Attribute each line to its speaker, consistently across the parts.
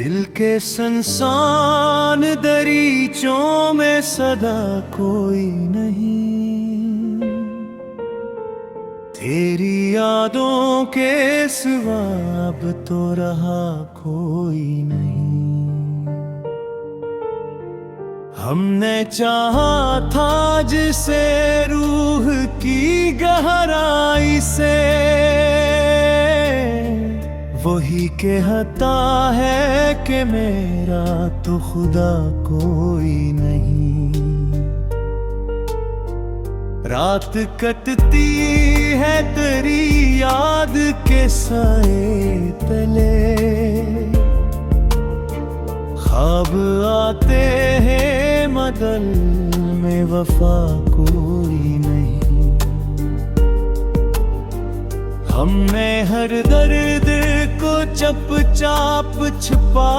Speaker 1: दिल के संसान दरीचों में सदा कोई नहीं, तेरी यादों के सिवा अब तो रहा कोई नहीं। हमने चाहा था जिसे रूह की गहराई से, वही कहता है कि मेरा तो खुदा कोई नहीं। रात कटती है तेरी याद के साए तले, ख्वाब आते हैं मदल में वफा कोई नहीं। हमने हर दर्द को चुपचाप छुपा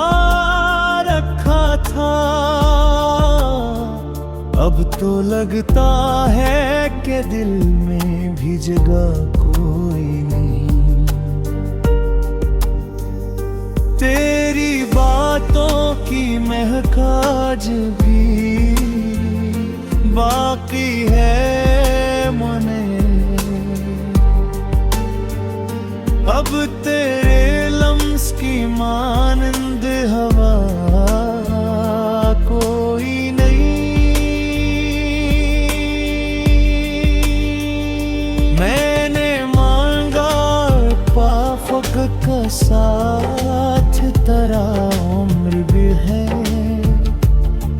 Speaker 1: रखा था, अब तो लगता है कि दिल में भी जगह कोई नहीं। तेरी बातों की महक आज भी बाकी है मने, अब तेरे लम्स की मानंद हवा कोई नहीं। मैंने मांगा पाफक का साथ, तेरा उम्र भी है,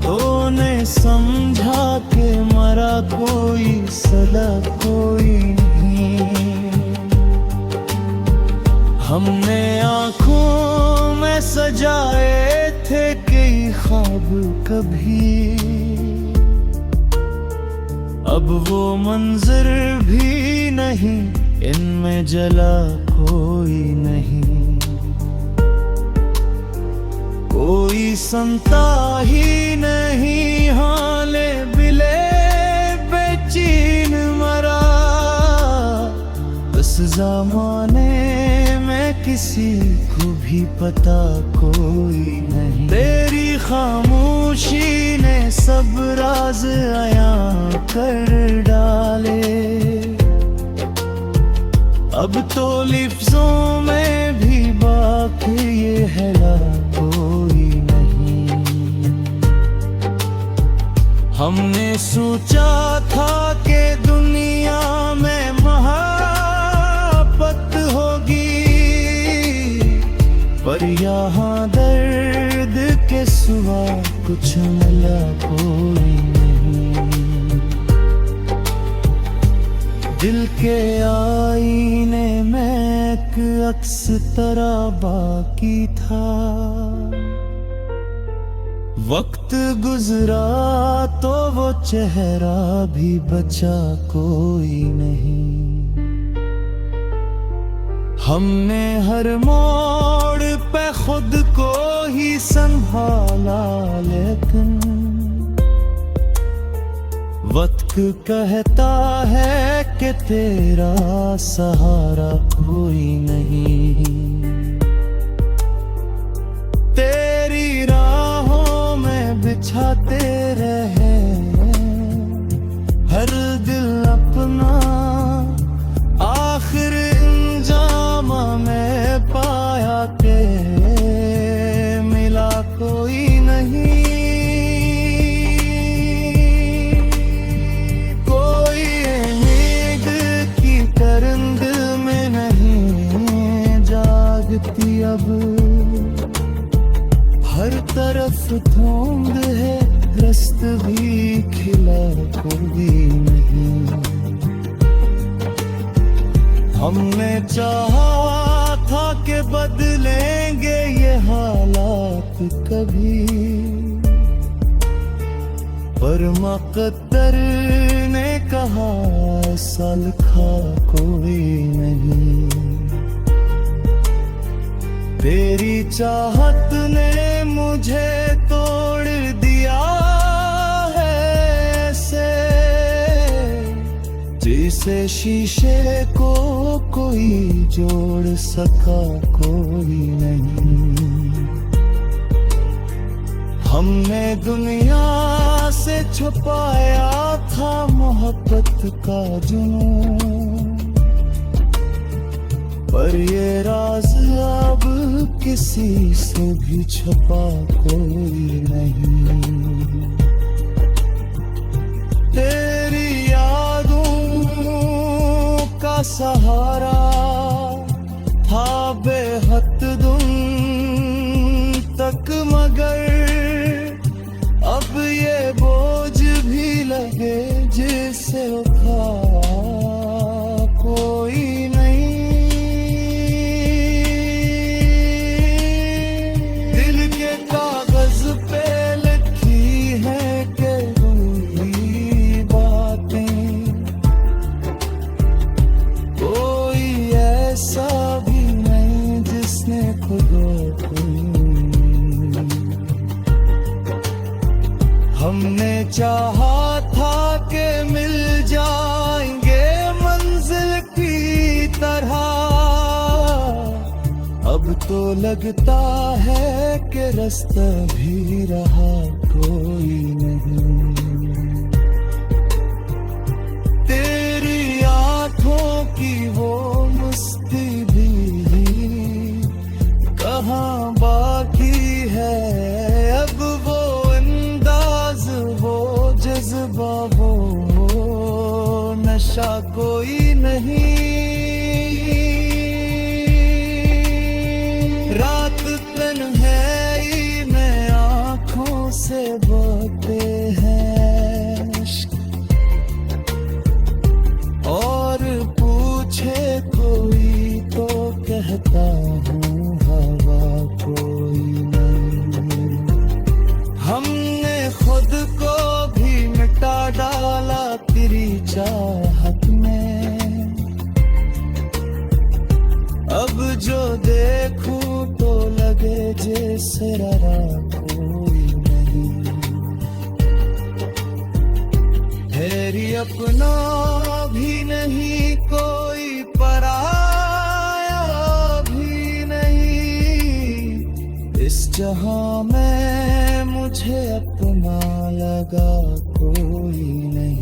Speaker 1: तूने समझा के मरा कोई सदा कोई नहीं। हमने आँखों में सजाए थे कई ख्वाब कभी, अब वो मंजर भी नहीं, इनमें जला कोई नहीं। कोई सुनता ही नहीं हाले बिले बेचैन मरा, बस ज़माने किसी को भी पता कोई नहीं। तेरी खामोशी ने सब राज अयां कर डाले, अब तो लिफ्ज़ों में भी बाकी ये हैला कोई नहीं। हमने सोचा था कि दुनिया में मोहब्बत होगी, पर यहाँ दर्द के सिवा कुछ मिला कोई नहीं। दिल के आईने में एक अक्स तेरा बाकी था, वक्त गुजरा तो वो चेहरा भी बचा कोई नहीं। हमने हर मोड़ पे खुद को ही संभाला, लेकिन वक्त कहता है कि तेरा सहारा कोई नहीं। तेरी राहों में बिछाते रहे हर दिल अपना, आखिर में पाया के मिला कोई नहीं। कोई उम्मीद की तरंग में नहीं जागती अब, हर तरफ धुंध है रस्त भी खिला कोई नहीं। हमने चाहा था कि बदलेंगे ये हालात कभी, पर मुक़द्दर ने कहा ऐसा लिखा कोई नहीं। तेरी चाहत ने मुझे तोड़ दिया है ऐसे, जैसे शीशे को कोई जोड़ सका कोई नहीं। हमने दुनिया से छुपाया था मोहब्बत का जुनून, पर ये राज अब किसी से भी छुपा कोई नहीं। तेरी यादों का सहारा था बेहद दुन तक, मगर अब ये बोझ भी लगे जिसे उठा कोई नहीं। दिल के कागज पे लिखी है के दूरी बातें, कोई ऐसा भी नहीं जिसने खुद को। हमने चाहा था कि मिल जाएंगे मंजिल की तरह, अब तो लगता है कि रास्ता भी रहा कोई नहीं। तेरी आंखों की वो मस्ती भी कहाँ बाकी है, अब वो अंदाज, वो जज्बा, वो नशा कोई नहीं। रात तन्हाई में आंखों से बहते हैं इश्क, और पूछे कोई तो कहता हूँ हवा कोई नहीं। हमने खुद को भी मिटा डाला तेरी चाहत में, अब जो देखूं तो लगे जैसे रहा कोई नहीं। तेरी अपना भी नहीं, कोई पराया भी नहीं, इस जहां में मुझे अपना लगा कोई नहीं।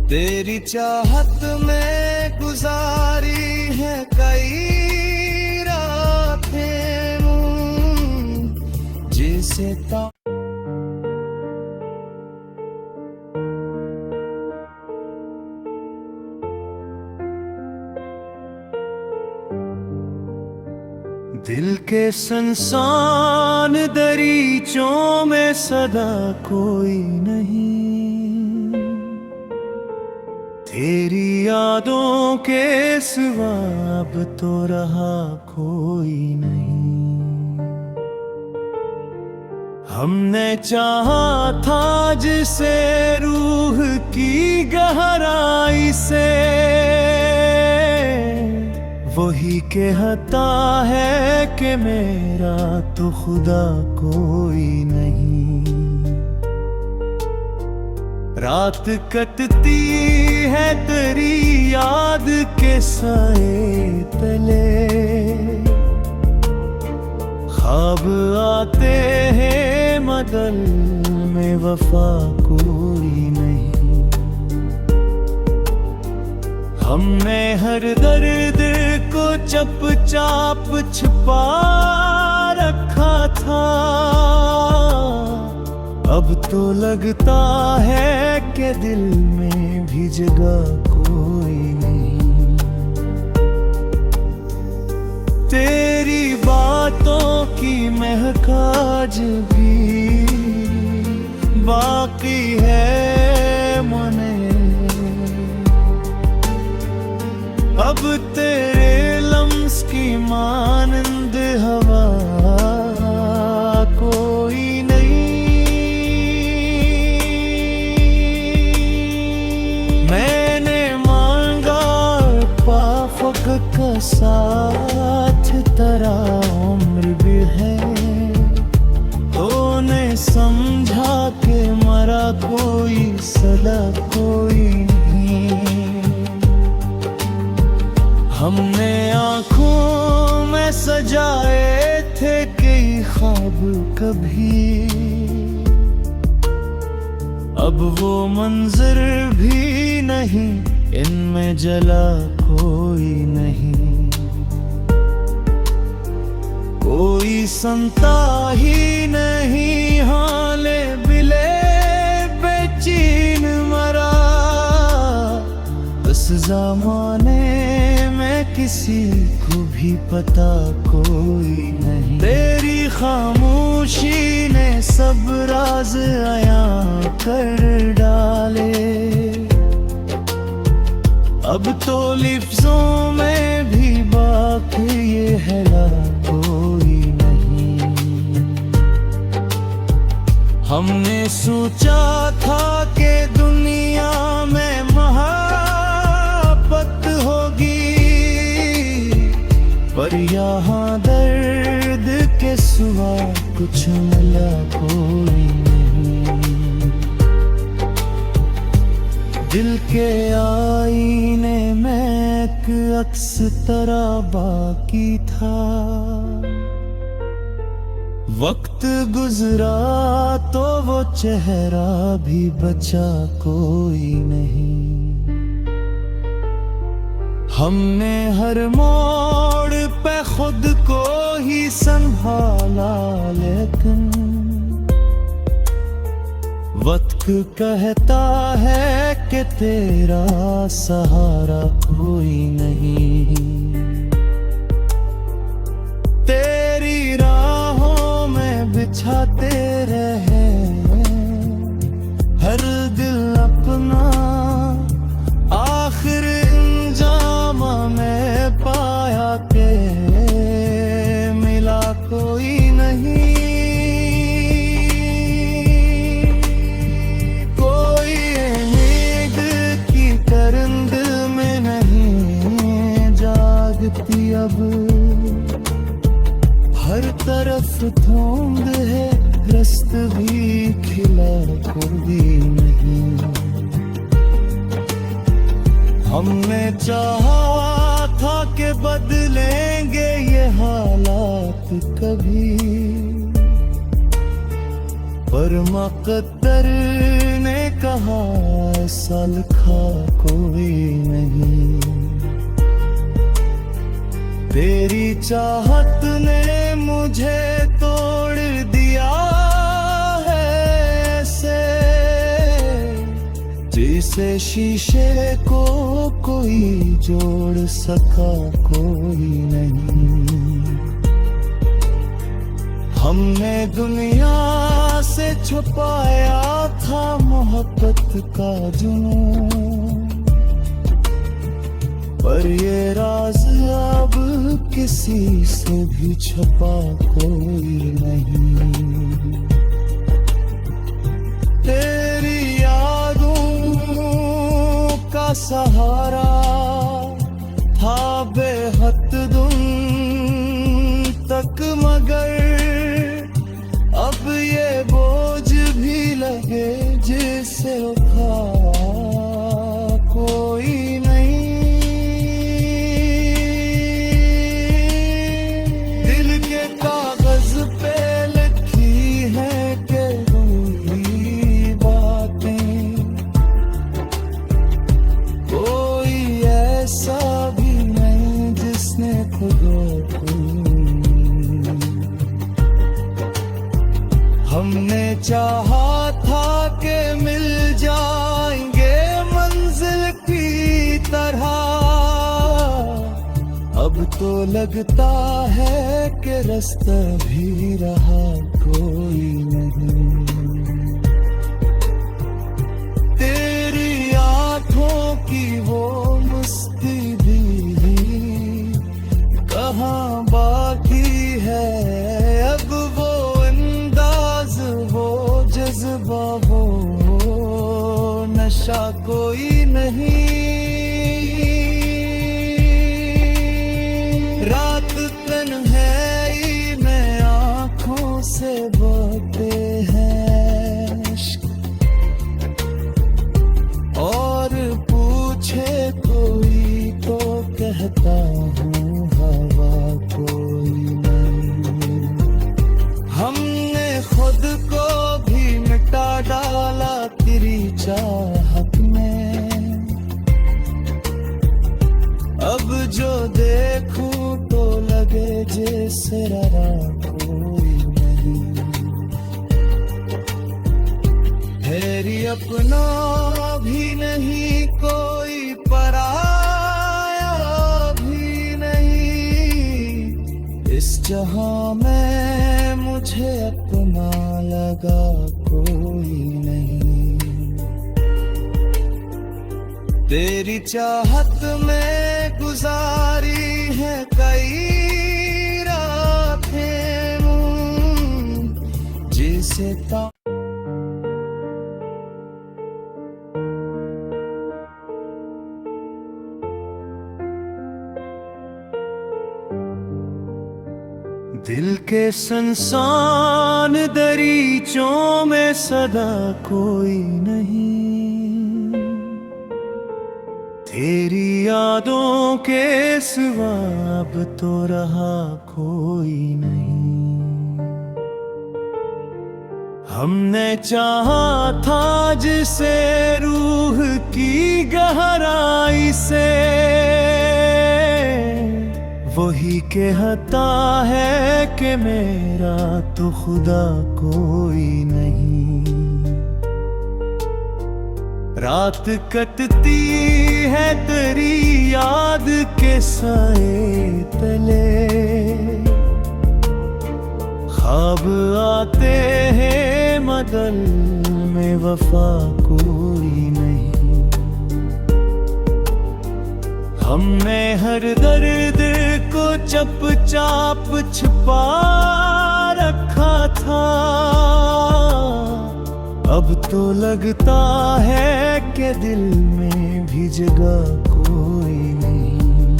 Speaker 1: तेरी चाहत में गुजारी है कई रातें, जिसे दिल के संसान दरीचों में सदा कोई नहीं, तेरी यादों के सिवा अब तो रहा कोई नहीं। हमने चाहा था जिसे रूह की गहराई से, वही कहता है कि मेरा तो खुदा कोई नहीं। रात कटती है तेरी याद के साए तले, ख्वाब आते हैं मगल में वफा कोई नहीं। हमने हर दर्द को चुपचाप छुपा रखा था, अब तो लगता है कि दिल में भी जगह कोई नहीं। तेरी बातों की महक आज भी बाकी है मने, अब तेरे लम्स की मानंद हवा कोई नहीं। मैंने मांगा पाफक का साथ, तेरा उम्र भी है, तूने समझा के मरा कोई सदा कोई नहीं। हमने आँखों में सजाए थे कई ख्वाब कभी, अब वो मंजर भी नहीं, इनमें जला कोई नहीं। कोई संता ही नहीं, हाले बिले बेचैन मरा। बस ज़माने में किसी को भी पता कोई नहीं। तेरी खामोशी ने सब राज अयां कर डाले, अब तो लिफ्ज़ों में भी बाकी ये है कोई नहीं। हमने सोचा था कि दुनिया में मोहब्बत होगी, पर यहाँ दर्द के सिवा कुछ मिला कोई नहीं। दिल के आईने में एक अक्स तरह बाकी था, वक्त गुजरा तो वो चेहरा भी बचा कोई नहीं। हमने हर मोड़ पे खुद को ही संभाला, लेकिन वक्त कहता है कि तेरा सहारा कोई नहीं। तेरी राहों में बिछाते रहे हर दिल अपना, आखिर इंजाम में पाया के मिला कोई नहीं। कोई उम्मीद की करंद में नहीं जागती अब, हर तरफ धुंध है, रस्त भी खिला कोई नहीं। हमने चाहा था कि बदलेंगे ये हालात कभी, पर मुक़द्दर ने कहा ऐसा लिखा कोई नहीं। तेरी चाहत ने मुझे तोड़ दिया है ऐसे, जिसे शीशे को कोई जोड़ सका कोई नहीं। हमने दुनिया से छुपाया था मोहब्बत का जुनून, पर ये राज अब किसी से भी छुपा कोई नहीं। तेरी यादों का सहारा था बेहद दुन तक, मगर अब ये बोझ भी लगे जिसे उठा कोई नहीं। दिल के कागज पे लिखी है के दूरी बातें, कोई ऐसा भी नहीं जिसने खुदा को। हमने चाहा था कि मिल जाएंगे मंजिल की तरह, अब तो लगता है कि रास्ता भी रहा कोई नहीं। तेरी आंखों की वो मस्ती भी कहाँ बाकी है, अब वो अंदाज वो जज्बा वो नशा कोई नहीं। रात तन्हाई में आंखों से बहते हैं इश्क, और पूछे कोई तो कहता हूँ हवा कोई नहीं। को भी मिटा डाला तेरी चाहत में। अब जो देखूं तो लगे जैसे रहा कोई नहीं। तेरी अपना भी नहीं कोई पराया भी नहीं। इस जहां में मुझे अपना लगा कोई नहीं। तेरी चाहत में गुजारी है कई रातें जिसे दिल के संसान दरीचों में सदा कोई नहीं। तेरी यादों के सिवा अब तो रहा कोई नहीं। हमने चाहा था जिसे रूह की गहराई से, वही कहता है कि मेरा तो खुदा कोई नहीं। रात कटती है तेरी याद के साए तले, ख्वाब आते हैं मगल में वफा कोई नहीं। हमने हर दर्द को चुपचाप छुपा रखा था। अब तो लगता है कि दिल में भी जगह कोई नहीं।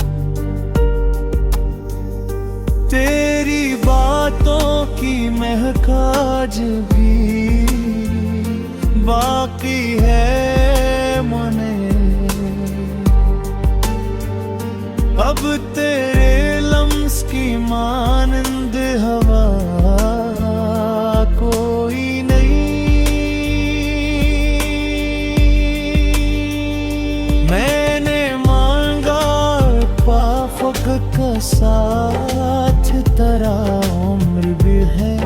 Speaker 1: तेरी बातों की महक आज भी बाकी है मने। अब तेरे लम्स की मानंद हवा कोई नहीं। मैंने मांगा पाफक का साथ तेरा उम्र भी है,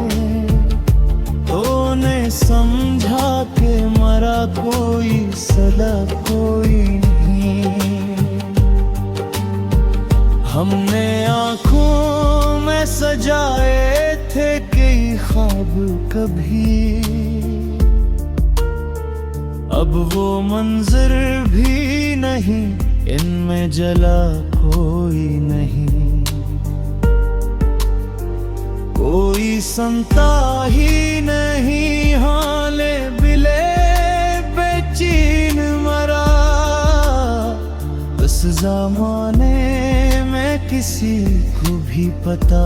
Speaker 1: तूने समझा के मरा कोई सदा कोई नहीं। हमने आँखों में सजाए थे कई ख्वाब कभी, अब वो मंजर भी नहीं, इनमें जला कोई नहीं। कोई संता ही नहीं हाले बिले बेचैन मरा। बस ज़माने में किसी को भी पता